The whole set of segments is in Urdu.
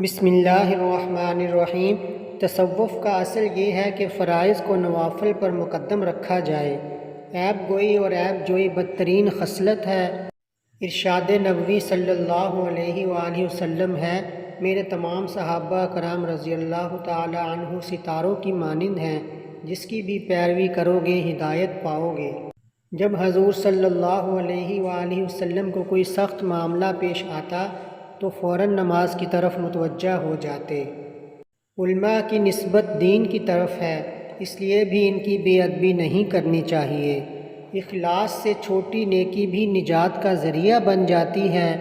بسم اللہ الرحمن الرحیم۔ تصوف کا اصل یہ ہے کہ فرائض کو نوافل پر مقدم رکھا جائے۔ عیب گوئی اور عیب جوئی بدترین خصلت ہے۔ ارشاد نبوی صلی اللہ علیہ وآلہ وسلم ہے، میرے تمام صحابہ کرام رضی اللہ تعالی عنہ ستاروں کی مانند ہیں، جس کی بھی پیروی کرو گے ہدایت پاؤ گے۔ جب حضور صلی اللہ علیہ وآلہ وسلم کو کوئی سخت معاملہ پیش آتا تو فوراً نماز کی طرف متوجہ ہو جاتے۔ علماء کی نسبت دین کی طرف ہے، اس لیے بھی ان کی بے ادبی نہیں کرنی چاہیے۔ اخلاص سے چھوٹی نیکی بھی نجات کا ذریعہ بن جاتی ہے۔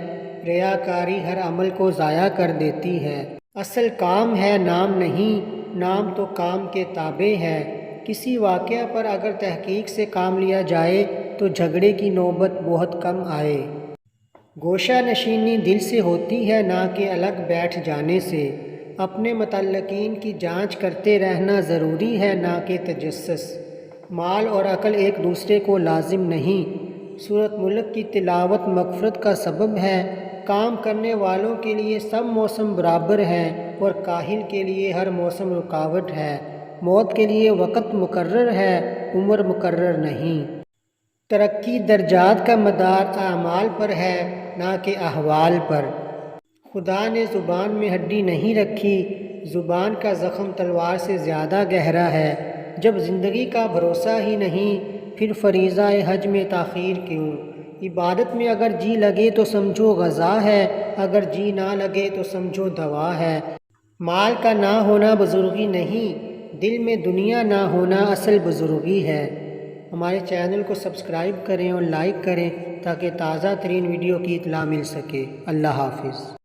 ریاکاری ہر عمل کو ضائع کر دیتی ہے۔ اصل کام ہے، نام نہیں، نام تو کام کے تابع ہے۔ کسی واقعہ پر اگر تحقیق سے کام لیا جائے تو جھگڑے کی نوبت بہت کم آئے۔ گوشہ نشینی دل سے ہوتی ہے، نہ کہ الگ بیٹھ جانے سے۔ اپنے متعلقین کی جانچ کرتے رہنا ضروری ہے، نہ کہ تجسس۔ مال اور عقل ایک دوسرے کو لازم نہیں۔ سورۃ ملک کی تلاوت مغفرت کا سبب ہے۔ کام کرنے والوں کے لیے سب موسم برابر ہیں اور کاہل کے لیے ہر موسم رکاوٹ ہے۔ موت کے لیے وقت مقرر ہے، عمر مقرر نہیں۔ ترقی درجات کا مدار اعمال پر ہے، نہ کہ احوال پر۔ خدا نے زبان میں ہڈی نہیں رکھی۔ زبان کا زخم تلوار سے زیادہ گہرا ہے۔ جب زندگی کا بھروسہ ہی نہیں، پھر فریضہ حج میں تاخیر کیوں؟ عبادت میں اگر جی لگے تو سمجھو غذا ہے، اگر جی نہ لگے تو سمجھو دوا ہے۔ مال کا نہ ہونا بزرگی نہیں، دل میں دنیا نہ ہونا اصل بزرگی ہے۔ ہمارے چینل کو سبسکرائب کریں اور لائک کریں تاکہ تازہ ترین ویڈیو کی اطلاع مل سکے۔ اللہ حافظ۔